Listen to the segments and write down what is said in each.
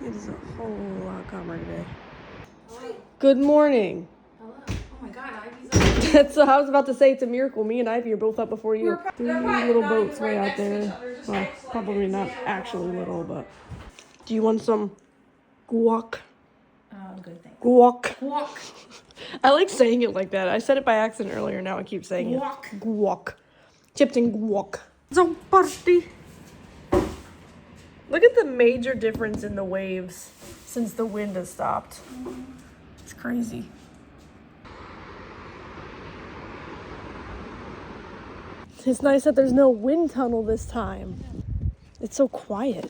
It is a whole lot calmer today. Good morning. Hello. Oh my God, Ivy's up. That's I was about to say it's a miracle. Me and Ivy are both up before you. Three little boats way out there. Well, probably not actually little, but. Do you want some guac? Good thing. Guac. Guac. I like saying it like that. I said it by accident earlier. Now I keep saying Guac. it. Guac. Chipped in guac. So party. Look at the major difference in the waves since the wind has stopped. It's crazy. It's nice that there's no wind tunnel this time. It's so quiet.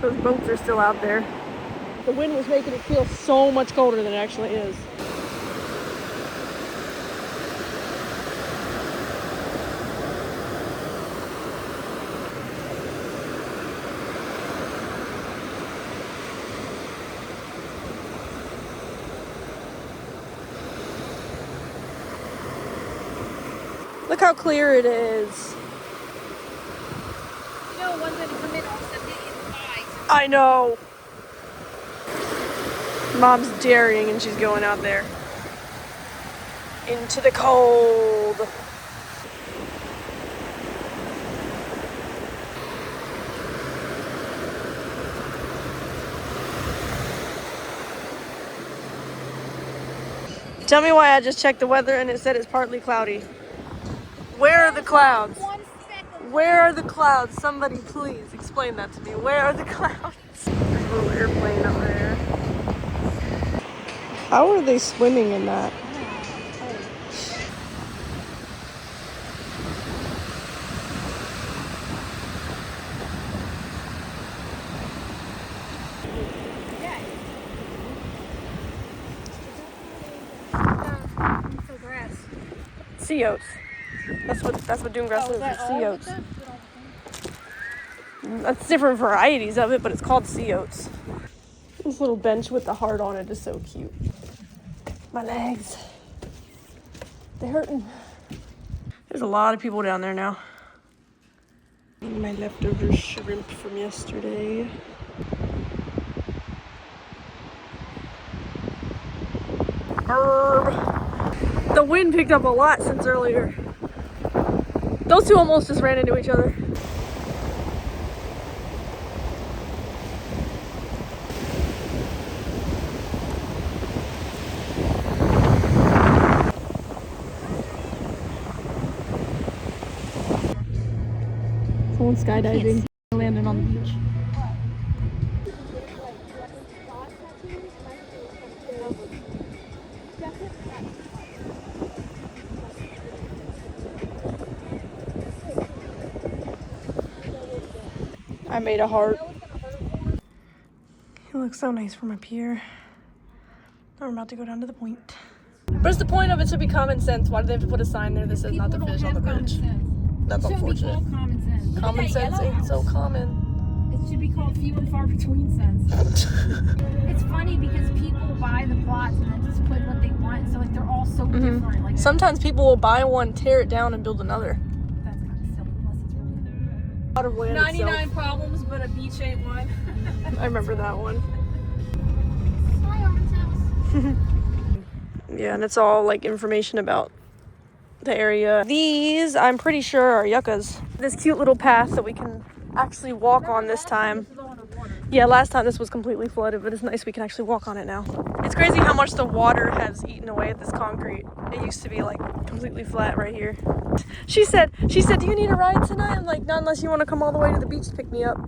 Those boats are still out there. The wind was making it feel so much colder than it actually is. Look how clear it is. You know, ones that come in all of a sudden hit you in the eye. I know. Mom's dairying and she's going out there. Into the cold. Tell me why I just checked the weather and it said it's partly cloudy. Where are the clouds? Where are the clouds? Somebody please explain that to me. Where are the clouds? There's a little airplane up there. How are they swimming in that? Sea oats. That's what doing grass is. Sea oats. That's different varieties of it, but it's called sea oats. This little bench with the heart on it is so cute. My legs. They're hurting. There's a lot of people down there now. My leftover shrimp from yesterday. The wind picked up a lot since earlier. Those two almost just ran into each other. Someone skydiving, landing on the beach. I made a heart. It looks so nice from up here. Now we're about to go down to the point. What's the point of it? Should be common sense. Why do they have to put a sign there that says not to fish on the bridge? That's unfortunate. Common sense. Common sense ain't so common. It should be called few and far between sense. It's funny because people buy the plots and then just put what they want. So like they're all so different. Like sometimes people will buy one, tear it down, and build another. That's kind of silly unless it's really Out of land 99 itself. problems, but a beach ain't one. I remember that one. Hi, Orange House. Yeah, and it's all like information about the area. These, I'm pretty sure, are yuccas. This cute little path that we can actually walk on this time. Yeah, last time this was completely flooded, but it's nice we can actually walk on it now. It's crazy how much the water has eaten away at this concrete. It used to be like completely flat right here. She said, do you need a ride tonight? I'm like, not unless you want to come all the way to the beach to pick me up.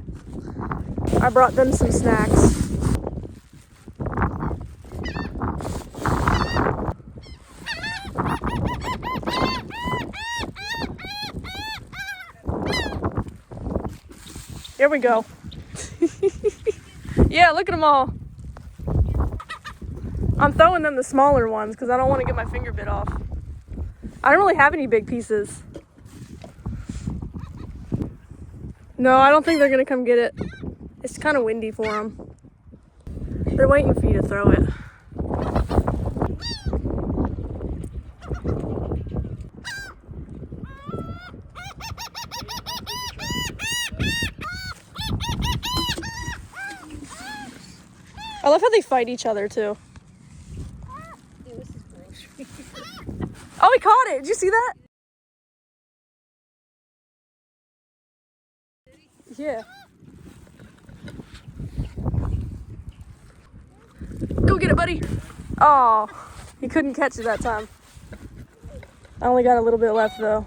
I brought them some snacks. Here we go. Yeah, look at them all. I'm throwing them the smaller ones because I don't want to get my finger bit off. I don't really have any big pieces. No, I don't think they're going to come get it. It's kind of windy for them. They're waiting for you to throw it. I love how they fight each other too. Ew, this is gross. Oh, he caught it. Did you see that? Yeah. Go get it, buddy. Oh, he couldn't catch it that time. I only got a little bit left though.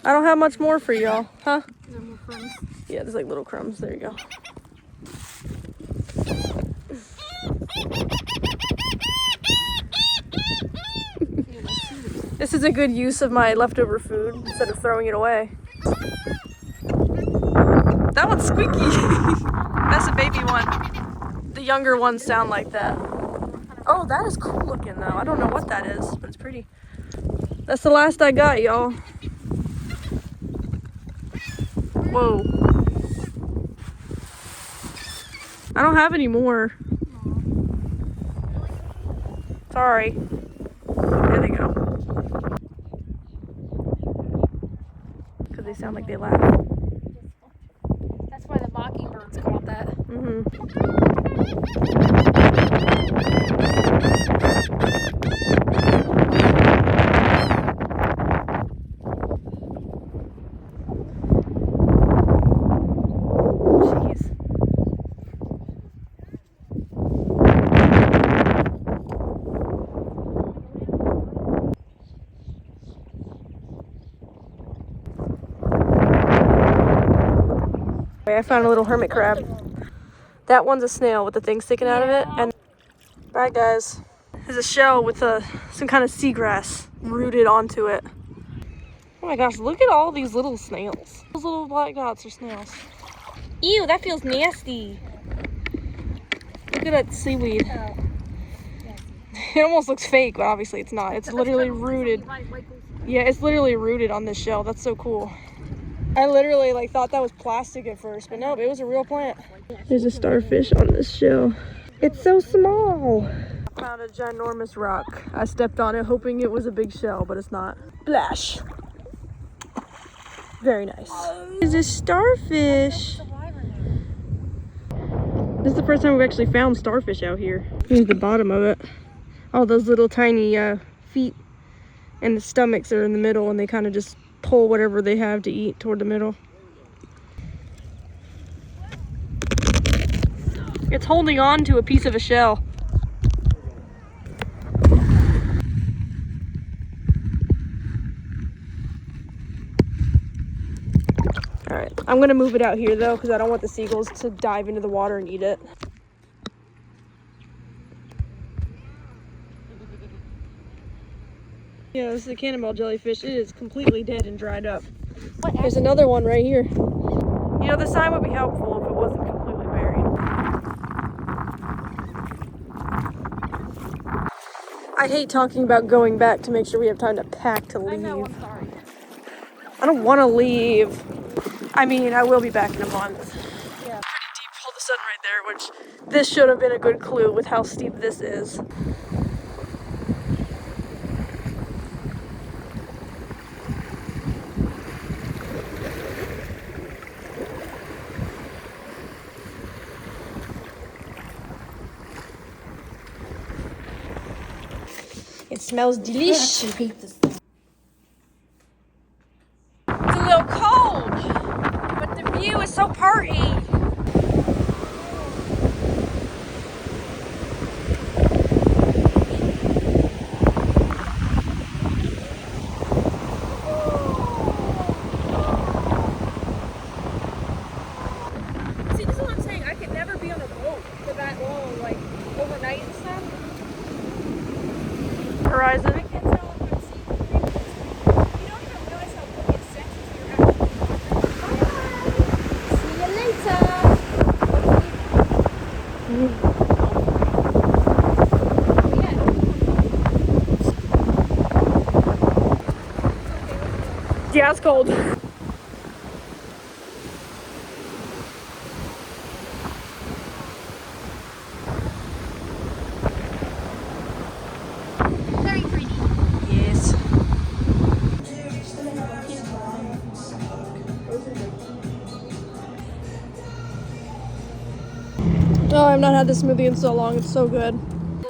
I don't have much more for y'all, huh? There are more crumbs. Yeah, there's like little crumbs. There you go. This is a good use of my leftover food instead of throwing it away. That one's squeaky. That's a baby one. The younger ones sound like that. Oh, that is cool looking though. I don't know what that is, but it's pretty. That's the last I got, y'all. Whoa. I don't have any more. Sorry. There they go. Because they sound like they laugh. That's why the mockingbird's called that. Jeez. I found a little hermit crab. That one's a snail with the thing sticking out of it. And bye, guys. There's a shell with some kind of seagrass rooted onto it. Oh my gosh, look at all these little snails. Those little black dots are snails. Ew, that feels nasty. Look at that seaweed. It almost looks fake, but obviously it's not. It's literally rooted. Yeah, it's literally rooted on this shell. That's so cool. I literally thought that was plastic at first, but no, it was a real plant. There's a starfish on this shell. It's so small. I found a ginormous rock. I stepped on it hoping it was a big shell, but it's not. Splash. Very nice. There's a starfish. This is the first time we've actually found starfish out here. Here's the bottom of it. All those little tiny feet and the stomachs are in the middle, and they kind of just pull whatever they have to eat toward the middle. It's holding on to a piece of a shell. All right, I'm gonna move it out here though, because I don't want the seagulls to dive into the water and eat it. Yeah, this is a cannonball jellyfish. It is completely dead and dried up. There's another one right here. You know, the sign would be helpful if it wasn't completely buried. I hate talking about going back to make sure we have time to pack to leave. I know, I'm sorry. I don't want to leave. I mean, I will be back in a month. Yeah. Pretty deep pull of the sun right there, which this should have been a good clue with how steep this is. It smells delicious. I hate this. It's a little cold, but the view is so pretty. See, this is what I'm saying. I could never be on a boat for that long, like overnight and stuff. Horizon. I can't tell if I'm seeing the green. You don't even realize how quick it sets if you're actually. See you later. Yeah, it's cold. Oh, I've not had this smoothie in so long. It's so good.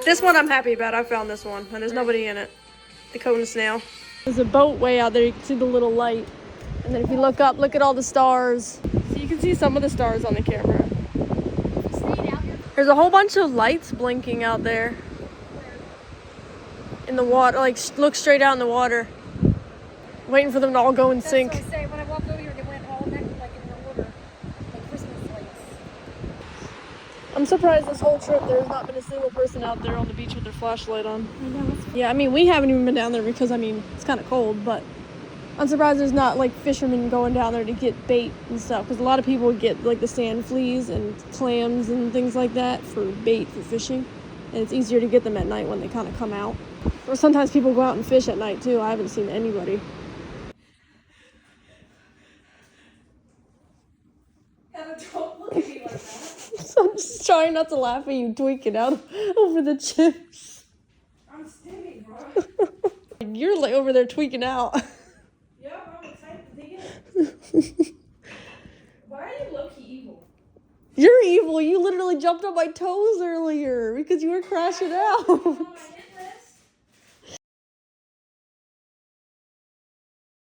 This one I'm happy about. I found this one, and there's nobody in it. The cone snail. There's a boat way out there. You can see the little light. And then if you look up, look at all the stars. So you can see some of the stars on the camera. There's a whole bunch of lights blinking out there. In the water, like look straight out in the water. Waiting for them to all go and sink. That's what I say. When I walked over here, they went all next, like in the water, like Christmas lights. I'm surprised this whole trip there's not been a single person out there on the beach with their flashlight on. I know. Yeah, I mean, we haven't even been down there because, I mean, it's kind of cold, but I'm surprised there's not, like, fishermen going down there to get bait and stuff, because a lot of people get, like, the sand fleas and clams and things like that for bait for fishing, and it's easier to get them at night when they kind of come out. Or sometimes people go out and fish at night, too. I haven't seen anybody. Don't look at me like that. I'm just trying not to laugh at you tweaking out over the chips. I'm stimming, bro. You're like over there tweaking out. Yeah, I'm excited to dig in. Why are you low-key evil? You're evil. You literally jumped on my toes earlier because you were crashing out. No, I didn't.